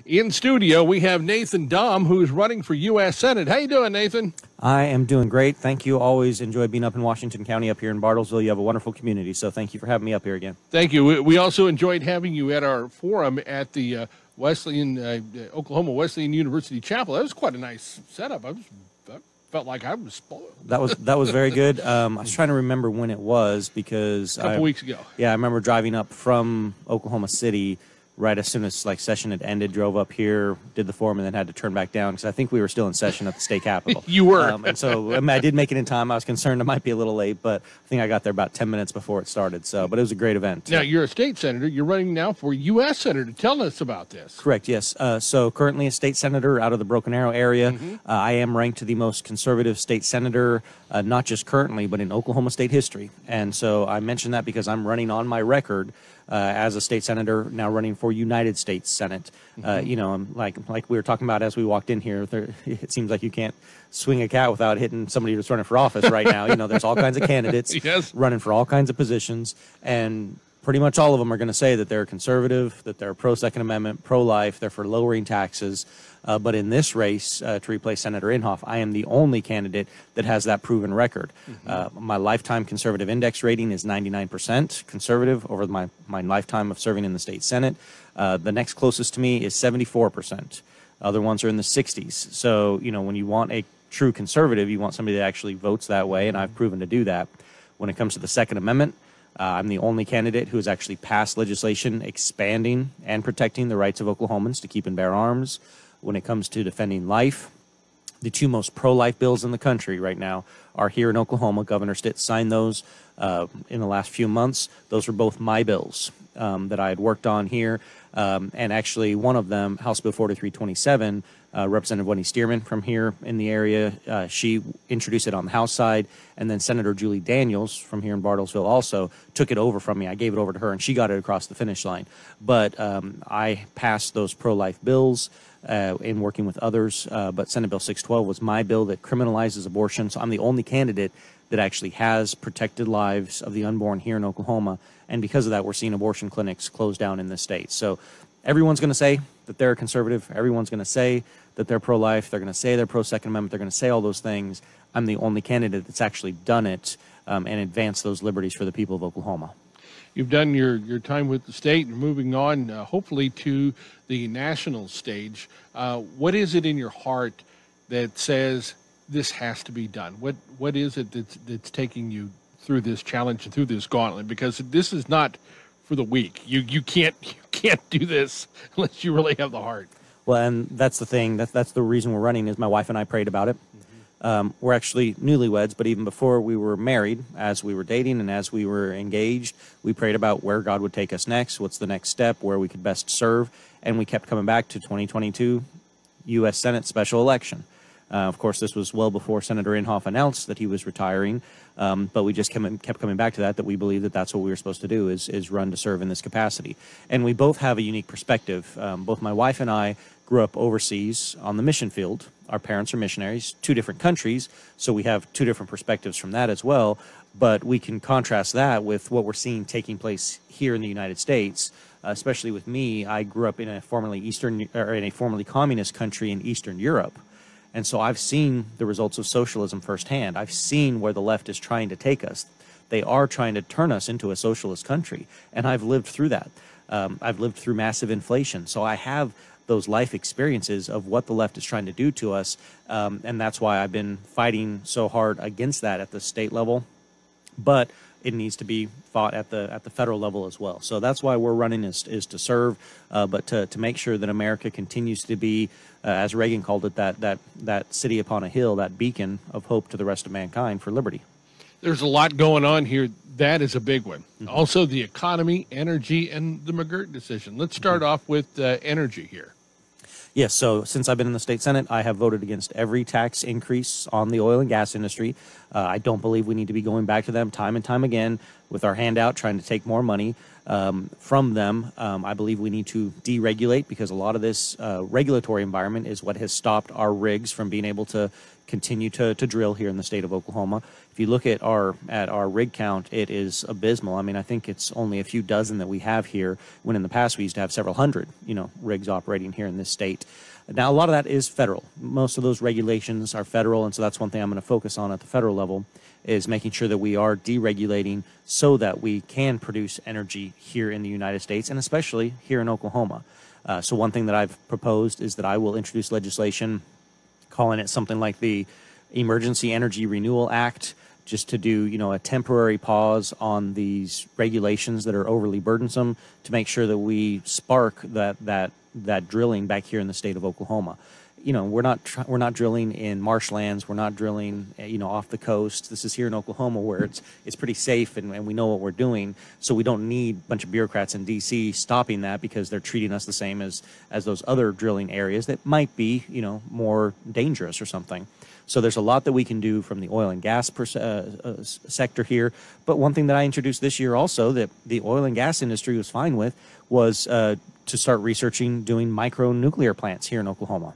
In studio, we have Nathan Dahm, who's running for U.S. Senate. How you doing, Nathan? I am doing great. Thank you. Always enjoy being up in Washington County, up here in Bartlesville. You have a wonderful community, so thank you for having me up here again. Thank you. We also enjoyed having you at our forum at the Oklahoma Wesleyan University Chapel. That was quite a nice setup. I felt like I was spoiled. That was very good. I was trying to remember when it was because a couple weeks ago. Yeah, I remember driving up from Oklahoma City right as soon as session had ended, drove up here, did the forum, and then had to turn back down because I think we were still in session at the state capitol. You were. And so I did make it in time. I was concerned I might be a little late, but I think I got there about 10 minutes before it started. But it was a great event. Now, you're a state senator. You're running now for U.S. Senator. Tell us about this. Correct, yes. So currently a state senator out of the Broken Arrow area. I am ranked the most conservative state senator, not just currently, but in Oklahoma state history. And so I mention that because I'm running on my record as a state senator, now running for United States Senate. You know, like we were talking about as we walked in here, it seems like you can't swing a cat without hitting somebody who's running for office right now. You know, there's all kinds of candidates running for all kinds of positions, and pretty much all of them are going to say that they're conservative, that they're pro-Second Amendment, pro-life, they're for lowering taxes. But in this race to replace Senator Inhofe, I am the only candidate that has that proven record. My lifetime conservative index rating is 99% conservative over my lifetime of serving in the state Senate. The next closest to me is 74%. Other ones are in the 60s. So, you know, when you want a true conservative, you want somebody that actually votes that way, and I've proven to do that. When it comes to the Second Amendment, I'm the only candidate who has actually passed legislation expanding and protecting the rights of Oklahomans to keep and bear arms. When it comes to defending life, the two most pro-life bills in the country right now are here in Oklahoma. Governor Stitt signed those in the last few months. Those were both my bills that I had worked on here. And actually, one of them, House Bill 4327, Representative Wendy Stearman from here in the area, she introduced it on the House side, and then Senator Julie Daniels from here in Bartlesville also took it over from me. I gave it over to her, and she got it across the finish line. But I passed those pro-life bills in working with others, but Senate Bill 612 was my bill that criminalizes abortion, so I'm the only candidate that actually has protected lives of the unborn here in Oklahoma, and because of that, we're seeing abortion clinics close down in this state. So everyone's going to say that they're conservative. Everyone's going to say that they're pro-life. They're going to say they're pro-Second Amendment. They're going to say all those things. I'm the only candidate that's actually done it and advanced those liberties for the people of Oklahoma. You've done your time with the state. You're moving on, hopefully, to the national stage. What is it in your heart that says this has to be done? What is it that's taking you through this challenge and through this gauntlet? Because this is not for the weak. You can't do this unless you really have the heart. Well, and that's the thing. That's the reason we're running. Is my wife and I prayed about it. We're actually newlyweds, but even before we were married, as we were dating and as we were engaged, we prayed about where God would take us next, what's the next step, where we could best serve, and we kept coming back to 2022 U.S. Senate special election. Of course, this was well before Senator Inhofe announced that he was retiring, but we just kept coming back to that we believe that that's what we were supposed to do, is run to serve in this capacity. And we both have a unique perspective. Both my wife and I grew up overseas on the mission field. Our parents are missionaries, two different countries, so we have two different perspectives from that as well. But we can contrast that with what we're seeing taking place here in the United States. Especially with me, I grew up in a formerly communist country in Eastern Europe. And so I've seen the results of socialism firsthand. I've seen where the left is trying to take us. They are trying to turn us into a socialist country, and I've lived through that. I've lived through massive inflation, so I have those life experiences of what the left is trying to do to us, and that's why I've been fighting so hard against that at the state level. But it needs to be fought at the federal level as well. So that's why we're running is to serve, but to make sure that America continues to be, as Reagan called it, that city upon a hill, that beacon of hope to the rest of mankind for liberty. There's a lot going on here. That is a big one. Also, the economy, energy, and the McGirt decision. Let's start off with energy here. Yes, so since I've been in the state Senate, I have voted against every tax increase on the oil and gas industry. I don't believe we need to be going back to them time and time again. with our hand out, trying to take more money from them. I believe we need to deregulate, because a lot of this regulatory environment is what has stopped our rigs from being able to continue to drill here in the state of Oklahoma. If you look at our rig count, it is abysmal. I mean, I think it's only a few dozen that we have here, when in the past we used to have several hundred, rigs operating here in this state. Now, a lot of that is federal. Most of those regulations are federal, and so that's one thing I'm going to focus on at the federal level, is making sure that we are deregulating so that we can produce energy here in the United States, and especially here in Oklahoma. So one thing that I've proposed is that I will introduce legislation calling it something like the Emergency Energy Renewal Act, just to do, a temporary pause on these regulations that are overly burdensome, to make sure that we spark that drilling back here in the state of Oklahoma. We're not drilling in marshlands. We're not drilling, off the coast. This is here in Oklahoma, where it's pretty safe, and we know what we're doing. So we don't need a bunch of bureaucrats in D.C. stopping that, because they're treating us the same as those other drilling areas that might be, more dangerous or something. So there's a lot that we can do from the oil and gas sector here. But one thing that I introduced this year also, that the oil and gas industry was fine with, was to start researching doing micronuclear plants here in Oklahoma.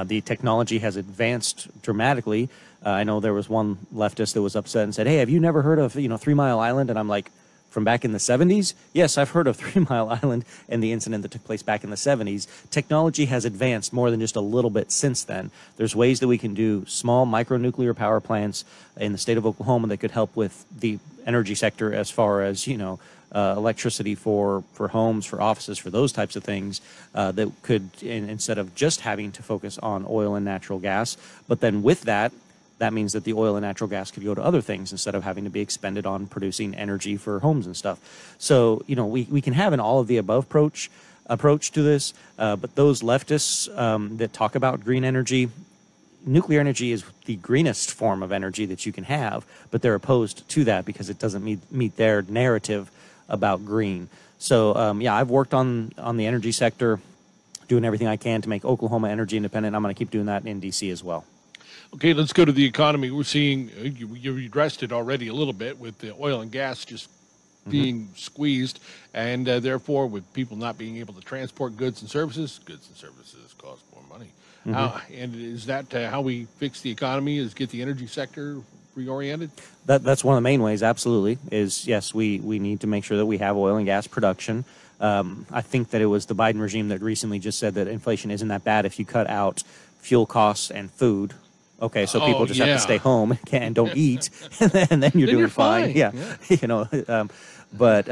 The technology has advanced dramatically. I know there was one leftist that was upset and said, "Hey, have you never heard of 3 Mile Island?" And I'm like, from back in the 70s? Yes, I've heard of 3 Mile Island and the incident that took place back in the 70s. Technology has advanced more than just a little bit since then. There's ways that we can do small micronuclear power plants in the state of Oklahoma that could help with the energy sector, as far as, electricity for homes, for offices, for those types of things, that could, instead of just having to focus on oil and natural gas, but then with that means that the oil and natural gas could go to other things instead of having to be expended on producing energy for homes and stuff. So, we can have an all of the above approach to this, but those leftists that talk about green energy, nuclear energy is the greenest form of energy that you can have, but they're opposed to that because it doesn't meet their narrative about green. So, I've worked on the energy sector, doing everything I can to make Oklahoma energy independent. I'm going to keep doing that in D.C. as well. Okay, let's go to the economy. We're seeing, you addressed it already a little bit, with the oil and gas just being squeezed, and therefore with people not being able to transport goods and services cost more money. And is that how we fix the economy, is get the energy sector reoriented? That's one of the main ways, absolutely, is yes, we need to make sure that we have oil and gas production. I think that it was the Biden regime that recently just said that inflation isn't that bad if you cut out fuel costs and food. Okay, so people just have to stay home and don't eat, and then you're doing fine. Yeah. But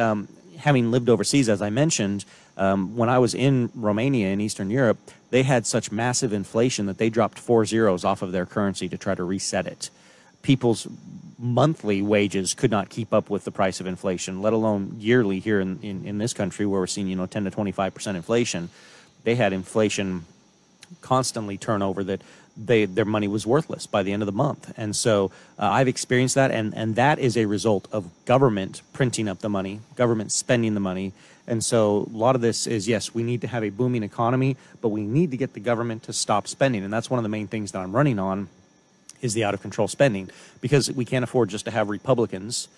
having lived overseas, as I mentioned, when I was in Romania in Eastern Europe, they had such massive inflation that they dropped 4 zeros off of their currency to try to reset it. People's monthly wages could not keep up with the price of inflation, let alone yearly here in this country, where we're seeing 10 to 25% inflation. They had inflation constantly turnover that their money was worthless by the end of the month. And so I've experienced that, and that is a result of government printing up the money, government spending the money. And so a lot of this is, yes, we need to have a booming economy, but we need to get the government to stop spending. And that's one of the main things that I'm running on, is the out-of-control spending, because we can't afford just to have Republicans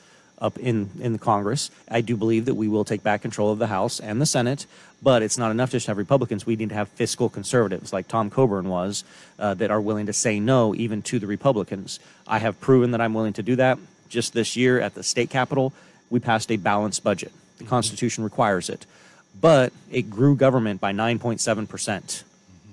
up in the Congress. I do believe that we will take back control of the House and the Senate, but it's not enough just to have Republicans. We need to have fiscal conservatives, like Tom Coburn was, that are willing to say no even to the Republicans. I have proven that I'm willing to do that. Just this year at the state capitol, we passed a balanced budget. The Constitution requires it. But it grew government by 9.7%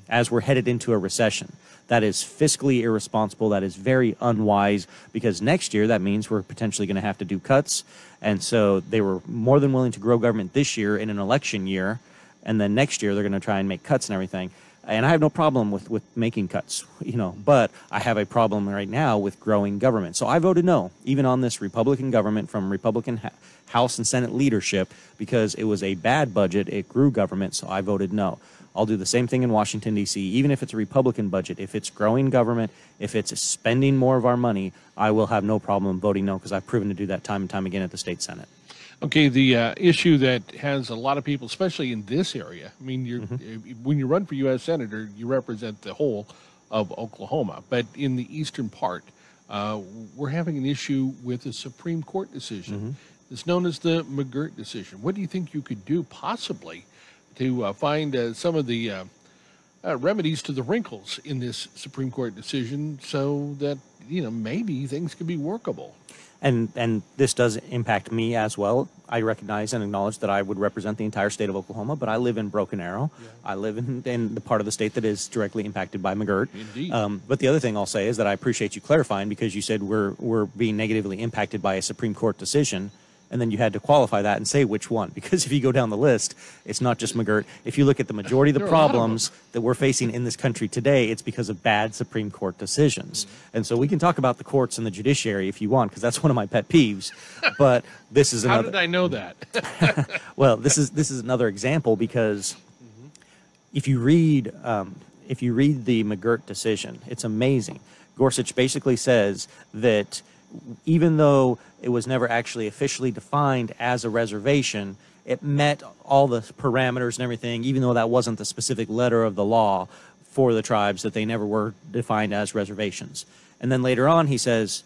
as we're headed into a recession. That is fiscally irresponsible. That is very unwise, because next year that means we're potentially going to have to do cuts. And so they were more than willing to grow government this year in an election year, and then next year they're going to try and make cuts and everything. And I have no problem with making cuts, but I have a problem right now with growing government. So I voted no, even on this Republican government from Republican House and Senate leadership, because it was a bad budget. It grew government, so I voted no. I'll do the same thing in Washington, D.C., even if it's a Republican budget. If it's growing government, if it's spending more of our money, I will have no problem voting no, because I've proven to do that time and time again at the state Senate. Okay, the issue that has a lot of people, especially in this area, I mean, when you run for U.S. Senator, you represent the whole of Oklahoma, but in the eastern part, uh, we're having an issue with a Supreme Court decision. Mm-hmm. It's known as the McGirt decision. What do you think you could do possibly to find some of the remedies to the wrinkles in this Supreme Court decision so that, maybe things could be workable? And this does impact me as well. I recognize and acknowledge that I would represent the entire state of Oklahoma, but I live in Broken Arrow. Yeah. I live in the part of the state that is directly impacted by McGirt. Indeed. But the other thing I'll say is that I appreciate you clarifying, because you said we're being negatively impacted by a Supreme Court decision. And then you had to qualify that and say which one, because if you go down the list, it's not just McGirt. If you look at the majority of the problems that we're facing in this country today, it's because of bad Supreme Court decisions. Mm-hmm. And so we can talk about the courts and the judiciary if you want, because that's one of my pet peeves. But this is another. How did I know that? Well, this is another example, because if you read the McGirt decision, it's amazing. Gorsuch basically says that even though it was never actually officially defined as a reservation, it met all the parameters and everything, even though that wasn't the specific letter of the law for the tribes, that they never were defined as reservations. And then later on he says,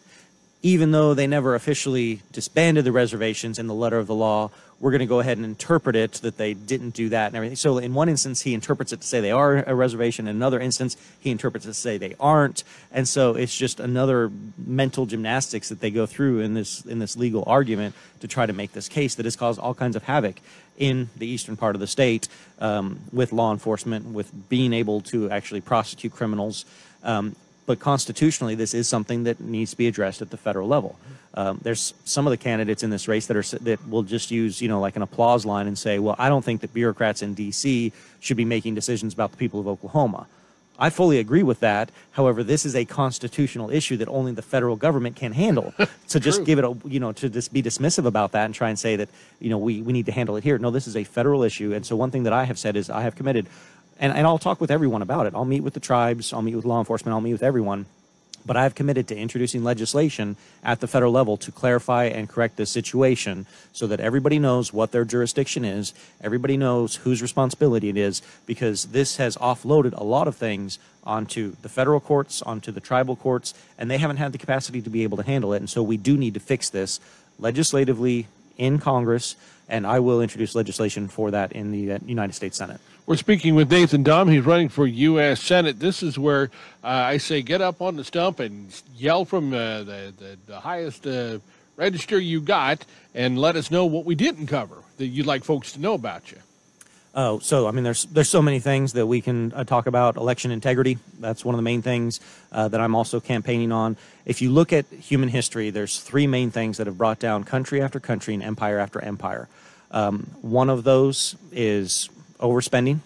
even though they never officially disbanded the reservations in the letter of the law, we're going to go ahead and interpret it that they didn't do that and everything. So in one instance, he interprets it to say they are a reservation. In another instance, he interprets it to say they aren't. And so it's just another mental gymnastics that they go through in this legal argument to try to make this case that has caused all kinds of havoc in the eastern part of the state, with law enforcement, with being able to actually prosecute criminals. But constitutionally, this is something that needs to be addressed at the federal level. There's some of the candidates in this race that will just use, like an applause line and say, well, I don't think that bureaucrats in D.C. should be making decisions about the people of Oklahoma. I fully agree with that. However, this is a constitutional issue that only the federal government can handle. So just give it to just be dismissive about that and try and say that, we need to handle it here. No, this is a federal issue. And so one thing that I have said is I have committed, and I'll talk with everyone about it. I'll meet with the tribes, I'll meet with law enforcement, I'll meet with everyone. But I've committed to introducing legislation at the federal level to clarify and correct this situation so that everybody knows what their jurisdiction is, everybody knows whose responsibility it is, because this has offloaded a lot of things onto the federal courts, onto the tribal courts, and they haven't had the capacity to be able to handle it. And so we do need to fix this legislatively in Congress, and I will introduce legislation for that in the United States Senate. We're speaking with Nathan Dahm. He's running for U.S. Senate. This is where I say get up on the stump and yell from the highest register you got and let us know what we didn't cover that you'd like folks to know about you. Oh, so, I mean, there's so many things that we can talk about. Election integrity, that's one of the main things that I'm also campaigning on. If you look at human history, there's three main things that have brought down country after country and empire after empire. One of those is overspending,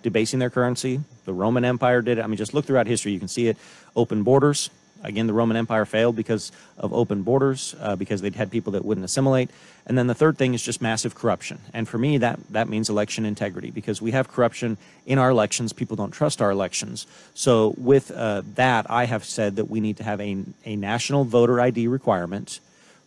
debasing their currency. The Roman Empire did it. I mean, just look throughout history, you can see it. Open borders. Again, the Roman Empire failed because of open borders, because they'd had people that wouldn't assimilate. And then the third thing is just massive corruption. And for me, that means election integrity, because we have corruption in our elections. People don't trust our elections. So with that, I have said that we need to have a national voter ID requirement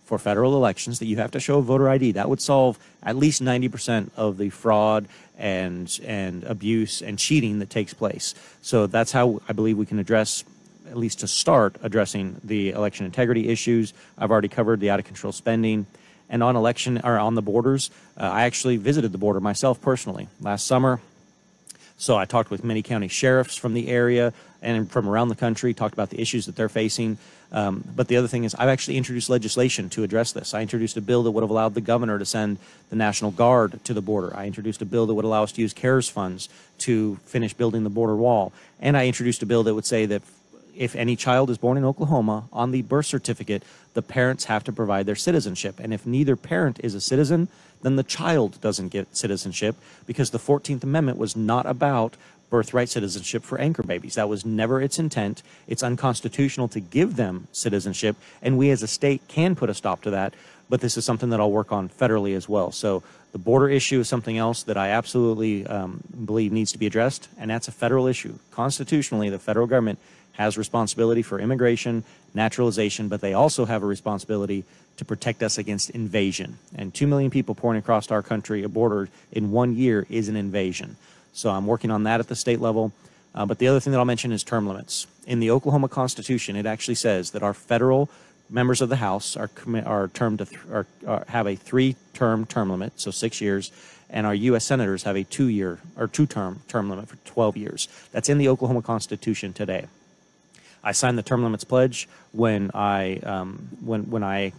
for federal elections, that you have to show a voter ID. That would solve at least 90% of the fraud and abuse and cheating that takes place. So that's how I believe we can address, at least to start addressing the election integrity issues. I've already covered the out-of-control spending. And on on the borders, I actually visited the border myself personally last summer. So I talked with many county sheriffs from the area and from around the country, talked about the issues that they're facing. But the other thing is I've actually introduced legislation to address this. I introduced a bill that would have allowed the governor to send the National Guard to the border. I introduced a bill that would allow us to use CARES funds to finish building the border wall. And I introduced a bill that would say that if any child is born in Oklahoma, on the birth certificate, the parents have to provide their citizenship. And if neither parent is a citizen, then the child doesn't get citizenship, because the 14th Amendment was not about birthright citizenship for anchor babies. That was never its intent. It's unconstitutional to give them citizenship, and we as a state can put a stop to that, but this is something that I'll work on federally as well. So the border issue is something else that I absolutely believe needs to be addressed, and that's a federal issue. Constitutionally, the federal government has responsibility for immigration, naturalization, but they also have a responsibility to protect us against invasion. And 2 million people pouring across our country, a border in 1 year, is an invasion. So I'm working on that at the state level. But the other thing that I'll mention is term limits. In the Oklahoma Constitution, it actually says that our federal members of the House are termed to have a 3-term term limit, so 6 years, and our U.S. senators have a 2-term term limit for 12 years. That's in the Oklahoma Constitution today. I signed the term limits pledge when I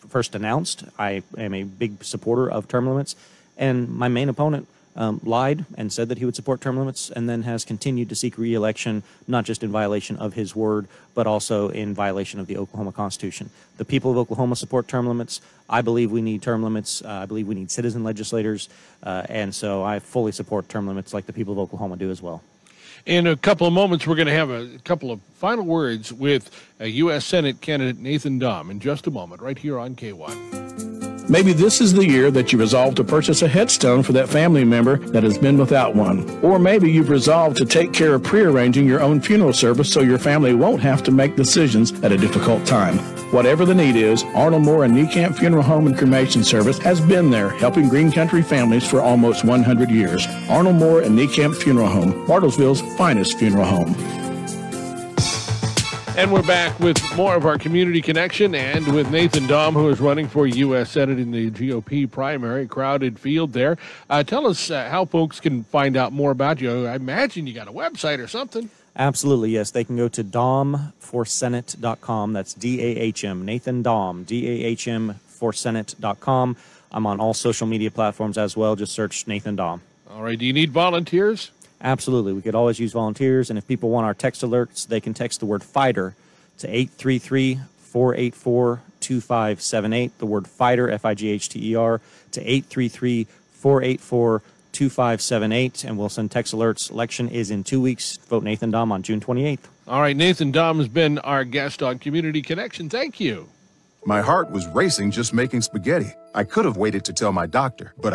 first announced. I am a big supporter of term limits, and my main opponent lied and said that he would support term limits, and then has continued to seek re-election, not just in violation of his word, but also in violation of the Oklahoma Constitution. The people of Oklahoma support term limits. I believe we need term limits. I believe we need citizen legislators, and so I fully support term limits like the people of Oklahoma do as well. In a couple of moments, we're going to have a couple of final words with U.S. Senate candidate Nathan Dahm in just a moment, right here on K1. Maybe this is the year that you resolve to purchase a headstone for that family member that has been without one. Or maybe you've resolved to take care of prearranging your own funeral service so your family won't have to make decisions at a difficult time. Whatever the need is, Arnold Moore and Niekamp Funeral Home and Cremation Service has been there helping Green Country families for almost 100 years. Arnold Moore and Niekamp Funeral Home, Bartlesville's finest funeral home. And we're back with more of our Community Connection and with Nathan Dahm, who is running for U.S. Senate in the GOP primary. Crowded field there. Tell us how folks can find out more about you. I imagine you got a website or something. Absolutely, yes. They can go to dahmforsenate.com. That's D-A-H-M, Nathan Dahm, D-A-H-M forsenate.com. I'm on all social media platforms as well. Just search Nathan Dahm. All right. Do you need volunteers? Absolutely. We could always use volunteers, and if people want our text alerts, they can text the word FIGHTER to 833-484-2578, the word FIGHTER, F-I-G-H-T-E-R, to 833-484-2578, and we'll send text alerts. Election is in 2 weeks. Vote Nathan Dahm on June 28th. All right, Nathan Dahm has been our guest on Community Connection. Thank you. My heart was racing just making spaghetti. I could have waited to tell my doctor, but